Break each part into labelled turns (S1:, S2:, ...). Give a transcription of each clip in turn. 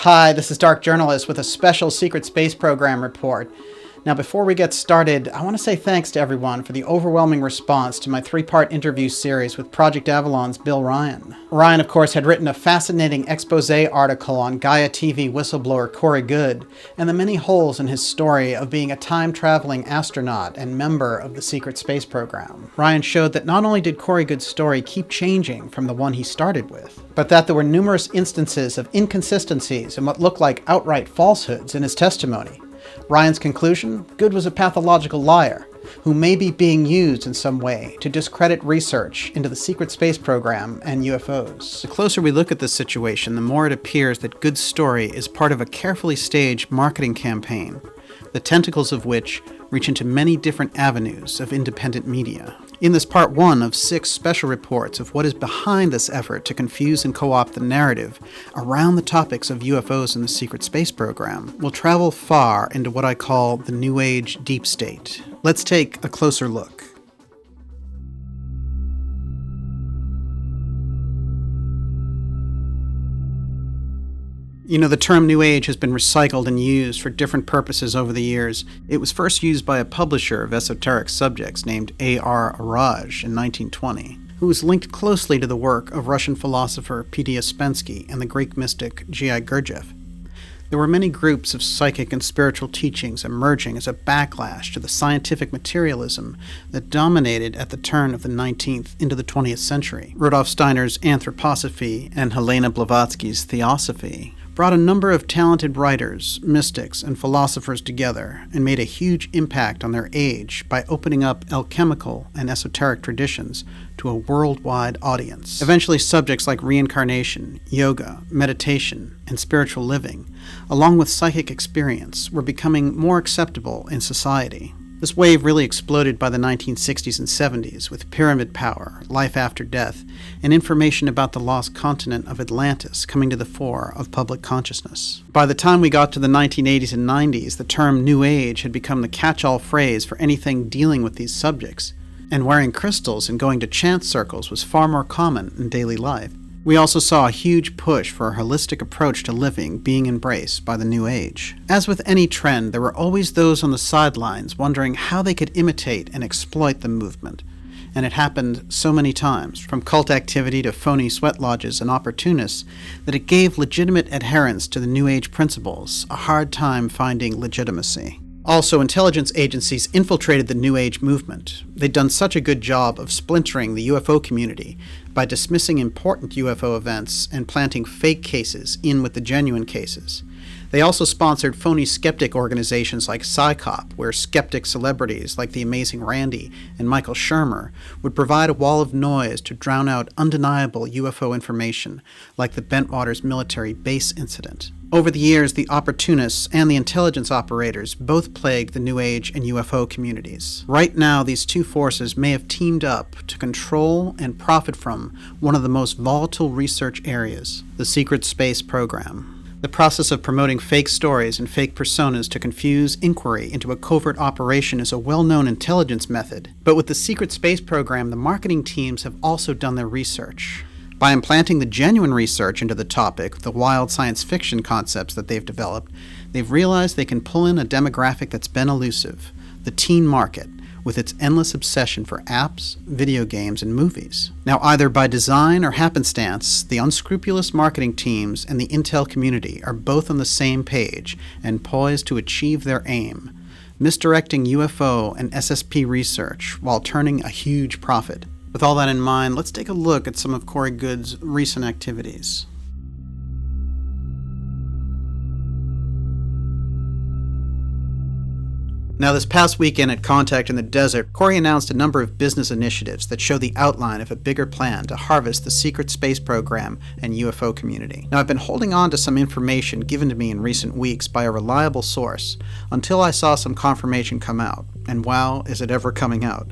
S1: Hi, this is Dark Journalist with a special Secret Space Program report. Now, before we get started, I want to say thanks to everyone for the overwhelming response to my 3-part interview series with Project Avalon's Bill Ryan. Ryan, of course, had written a fascinating exposé article on Gaia TV whistleblower Goode and the many holes in his story of being a time-traveling astronaut and member of the Secret Space Program. Ryan showed that not only did Goode's story keep changing from the one he started with, but that there were numerous instances of inconsistencies and what looked like outright falsehoods in his testimony. Ryan's conclusion? Goode was a pathological liar who may be being used in some way to discredit research into the secret space program and UFOs. The closer we look at this situation, the more it appears that Goode's story is part of a carefully staged marketing campaign, the tentacles of which reach into many different avenues of independent media. In this part 1 of 6 special reports of what is behind this effort to confuse and co-opt the narrative around the topics of UFOs and the secret space program, we'll travel far into what I call the New Age deep state. Let's take a closer look. You know, the term New Age has been recycled and used for different purposes over the years. It was first used by a publisher of esoteric subjects named A.R. Araj in 1920, who was linked closely to the work of Russian philosopher P.D. Ouspensky and the Greek mystic G.I. Gurdjieff. There were many groups of psychic and spiritual teachings emerging as a backlash to the scientific materialism that dominated at the turn of the 19th into the 20th century. Rudolf Steiner's anthroposophy and Helena Blavatsky's theosophy brought a number of talented writers, mystics, and philosophers together and made a huge impact on their age by opening up alchemical and esoteric traditions to a worldwide audience. Eventually, subjects like reincarnation, yoga, meditation, and spiritual living, along with psychic experience, were becoming more acceptable in society. This wave really exploded by the 1960s and 70s with pyramid power, life after death, and information about the lost continent of Atlantis coming to the fore of public consciousness. By the time we got to the 1980s and 90s, the term New Age had become the catch-all phrase for anything dealing with these subjects, and wearing crystals and going to chant circles was far more common in daily life. We also saw a huge push for a holistic approach to living being embraced by the New Age. As with any trend, there were always those on the sidelines wondering how they could imitate and exploit the movement. And it happened so many times, from cult activity to phony sweat lodges and opportunists, that it gave legitimate adherents to the New Age principles a hard time finding legitimacy. Also, intelligence agencies infiltrated the New Age movement. They'd done such a good job of splintering the UFO community by dismissing important UFO events and planting fake cases in with the genuine cases. They also sponsored phony skeptic organizations like PsyCop, where skeptic celebrities like the Amazing Randy and Michael Shermer would provide a wall of noise to drown out undeniable UFO information, like the Bentwaters military base incident. Over the years, the opportunists and the intelligence operators both plagued the New Age and UFO communities. Right now, these two forces may have teamed up to control and profit from one of the most volatile research areas, the secret space program. The process of promoting fake stories and fake personas to confuse inquiry into a covert operation is a well-known intelligence method, but with the secret space program, the marketing teams have also done their research. By implanting the genuine research into the topic, the wild science fiction concepts that they've developed, they've realized they can pull in a demographic that's been elusive, the teen market, with its endless obsession for apps, video games, and movies. Now, either by design or happenstance, the unscrupulous marketing teams and the intel community are both on the same page and poised to achieve their aim, misdirecting UFO and SSP research while turning a huge profit. With all that in mind, let's take a look at some of Goode's recent activities. Now, this past weekend at Contact in the Desert, Corey announced a number of business initiatives that show the outline of a bigger plan to harvest the secret space program and UFO community. Now, I've been holding on to some information given to me in recent weeks by a reliable source until I saw some confirmation come out, and wow, is it ever coming out.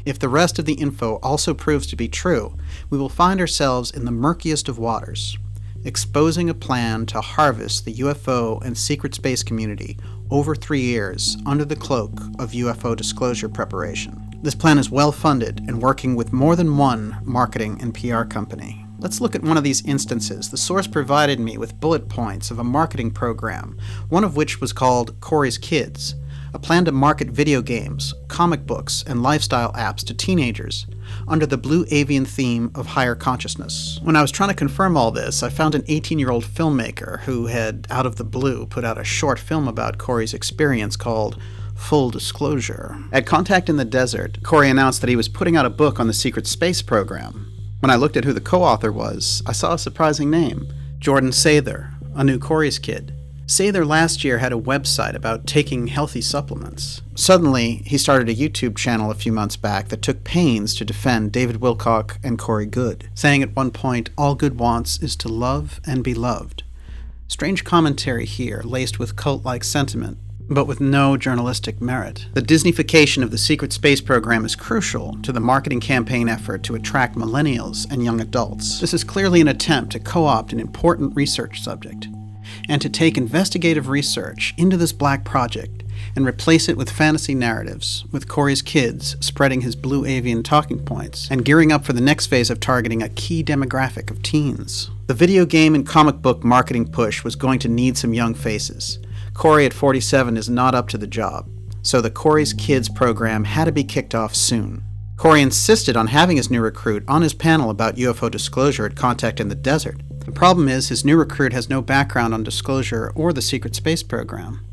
S1: If the rest of the info also proves to be true, we will find ourselves in the murkiest of waters, exposing a plan to harvest the UFO and secret space community over 3 years under the cloak of UFO disclosure preparation. This plan is well funded and working with more than one marketing and PR company. Let's look at one of these instances. The source provided me with bullet points of a marketing program, one of which was called Corey's Kids, a plan to market video games, comic books, and lifestyle apps to teenagers under the blue avian theme of higher consciousness. When I was trying to confirm all this, I found an 18-year-old filmmaker who had, out of the blue, put out a short film about Corey's experience called Full Disclosure. At Contact in the Desert, Corey announced that he was putting out a book on the secret space program. When I looked at who the co-author was, I saw a surprising name, Jordan Sather, a new Corey's kid. Sather last year had a website about taking healthy supplements. Suddenly, he started a YouTube channel a few months back that took pains to defend David Wilcock and Corey Goode, saying at one point, all Goode wants is to love and be loved. Strange commentary here, laced with cult-like sentiment, but with no journalistic merit. The Disneyfication of the secret space program is crucial to the marketing campaign effort to attract millennials and young adults. This is clearly an attempt to co-opt an important research subject, and to take investigative research into this black project and replace it with fantasy narratives, with Corey's Kids spreading his blue avian talking points and gearing up for the next phase of targeting a key demographic of teens. The video game and comic book marketing push was going to need some young faces. Corey at 47 is not up to the job, so the Corey's Kids program had to be kicked off soon. Corey insisted on having his new recruit on his panel about UFO disclosure at Contact in the Desert. The problem is his new recruit has no background on disclosure or the secret space program,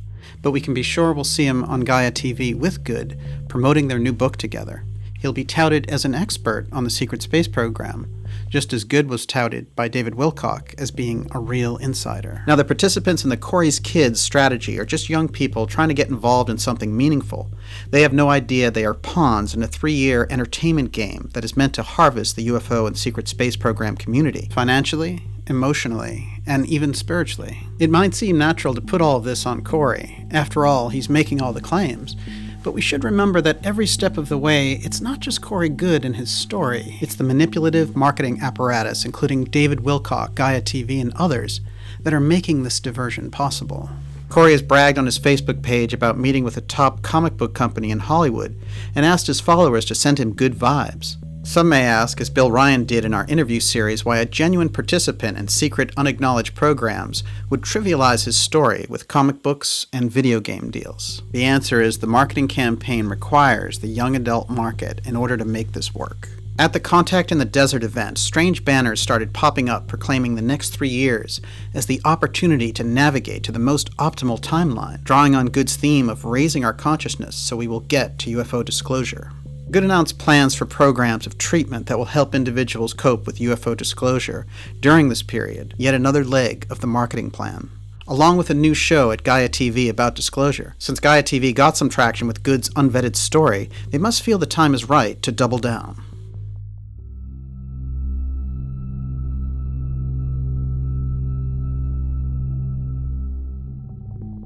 S1: but we can be sure we'll see him on Gaia TV with Goode, promoting their new book together. He'll be touted as an expert on the secret space program, just as Goode was touted by David Wilcock as being a real insider. Now, the participants in the Corey's Kids strategy are just young people trying to get involved in something meaningful. They have no idea they are pawns in a 3-year entertainment game that is meant to harvest the UFO and secret space program community, financially, emotionally, and even spiritually. It might seem natural to put all of this on Corey. After all, he's making all the claims. But we should remember that every step of the way, it's not just Corey Goode and his story. It's the manipulative marketing apparatus, including David Wilcock, Gaia TV, and others, that are making this diversion possible. Corey has bragged on his Facebook page about meeting with a top comic book company in Hollywood and asked his followers to send him good vibes. Some may ask, as Bill Ryan did in our interview series, why a genuine participant in secret, unacknowledged programs would trivialize his story with comic books and video game deals. The answer is the marketing campaign requires the young adult market in order to make this work. At the Contact in the Desert event, strange banners started popping up proclaiming the next 3 years as the opportunity to navigate to the most optimal timeline, drawing on Goode's theme of raising our consciousness so we will get to UFO disclosure. Goode announced plans for programs of treatment that will help individuals cope with UFO disclosure during this period, yet another leg of the marketing plan. Along with a new show at Gaia TV about disclosure. Since Gaia TV got some traction with Goode's unvetted story, they must feel the time is right to double down.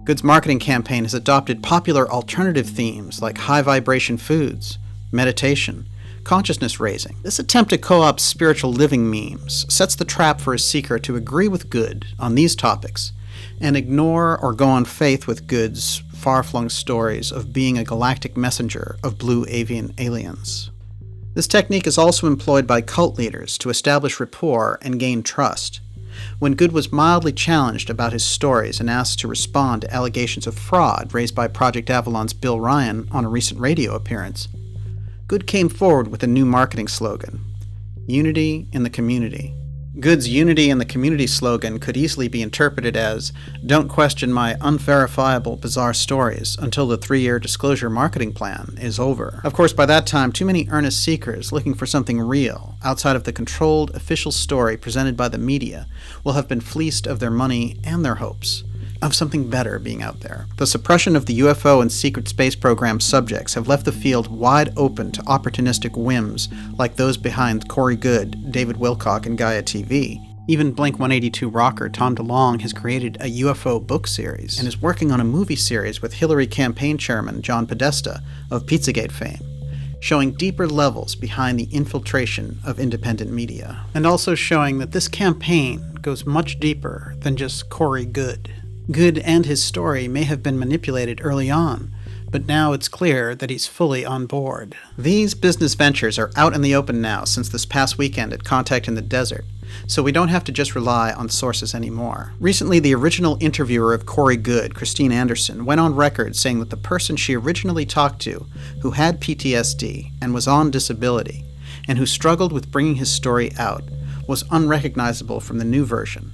S1: Goode's marketing campaign has adopted popular alternative themes like high-vibration foods, meditation, consciousness raising. This attempt to co-opt spiritual living memes sets the trap for a seeker to agree with Goode on these topics and ignore or go on faith with Goode's far-flung stories of being a galactic messenger of blue avian aliens. This technique is also employed by cult leaders to establish rapport and gain trust. When Goode was mildly challenged about his stories and asked to respond to allegations of fraud raised by Project Avalon's Bill Ryan on a recent radio appearance, Goode came forward with a new marketing slogan, Unity in the Community. Goode's Unity in the Community slogan could easily be interpreted as, don't question my unverifiable bizarre stories until the 3-year disclosure marketing plan is over. Of course, by that time, too many earnest seekers looking for something real, outside of the controlled official story presented by the media, will have been fleeced of their money and their hopes of something better being out there. The suppression of the UFO and secret space program subjects have left the field wide open to opportunistic whims like those behind Corey Goode, David Wilcock, and Gaia TV. Even Blink-182 rocker Tom DeLonge has created a UFO book series and is working on a movie series with Hillary campaign chairman John Podesta of Pizzagate fame, showing deeper levels behind the infiltration of independent media, and also showing that this campaign goes much deeper than just Corey Goode. Goode and his story may have been manipulated early on, but now it's clear that he's fully on board. These business ventures are out in the open now since this past weekend at Contact in the Desert, so we don't have to just rely on sources anymore. Recently, the original interviewer of Corey Goode, Christine Anderson, went on record saying that the person she originally talked to, who had PTSD and was on disability, and who struggled with bringing his story out, was unrecognizable from the new version.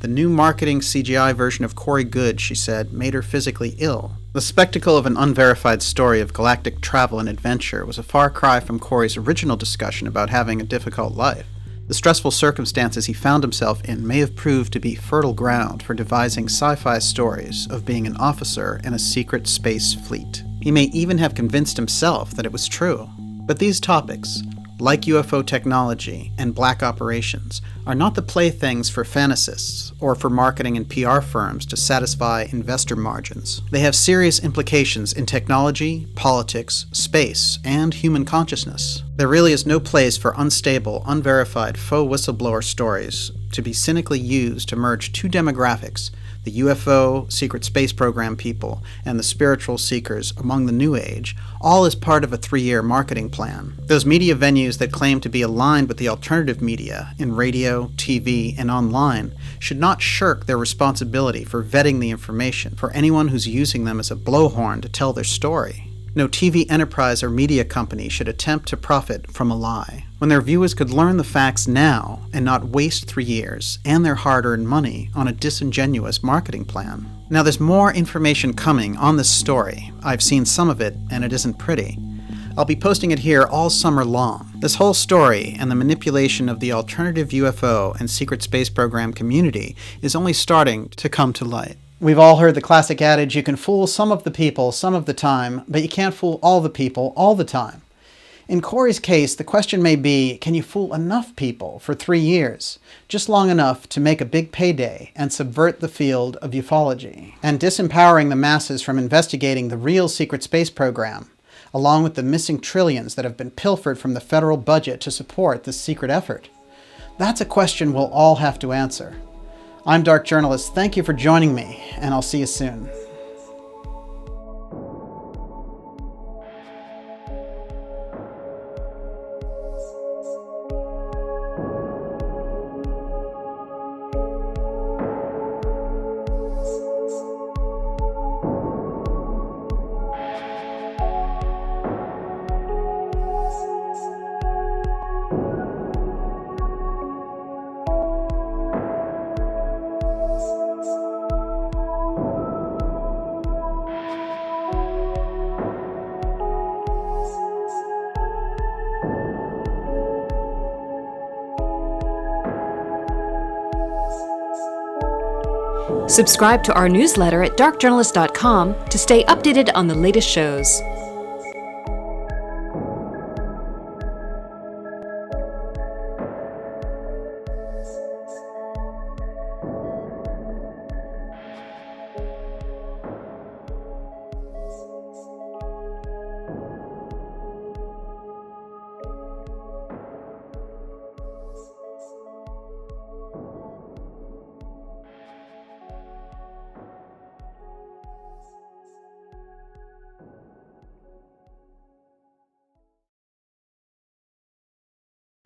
S1: The new marketing CGI version of Corey Goode, she said, made her physically ill. The spectacle of an unverified story of galactic travel and adventure was a far cry from Corey's original discussion about having a difficult life. The stressful circumstances he found himself in may have proved to be fertile ground for devising sci-fi stories of being an officer in a secret space fleet. He may even have convinced himself that it was true. But these topics, like UFO technology and black operations, are not the playthings for fantasists or for marketing and PR firms to satisfy investor margins. They have serious implications in technology, politics, space, and human consciousness. There really is no place for unstable, unverified faux whistleblower stories to be cynically used to merge two demographics, the UFO, secret space program people, and the spiritual seekers among the New Age, all as part of a 3-year marketing plan. Those media venues that claim to be aligned with the alternative media in radio, TV, and online should not shirk their responsibility for vetting the information for anyone who's using them as a blowhorn to tell their story. No TV enterprise or media company should attempt to profit from a lie, when their viewers could learn the facts now and not waste 3 years and their hard-earned money on a disingenuous marketing plan. Now, there's more information coming on this story. I've seen some of it, and it isn't pretty. I'll be posting it here all summer long. This whole story and the manipulation of the alternative UFO and secret space program community is only starting to come to light. We've all heard the classic adage, you can fool some of the people some of the time, but you can't fool all the people all the time. In Corey's case, the question may be, can you fool enough people for 3 years, just long enough to make a big payday and subvert the field of ufology, and disempowering the masses from investigating the real secret space program, along with the missing trillions that have been pilfered from the federal budget to support this secret effort? That's a question we'll all have to answer. I'm Dark Journalist. Thank you for joining me, and I'll see you soon.
S2: Subscribe to our newsletter at darkjournalist.com to stay updated on the latest shows.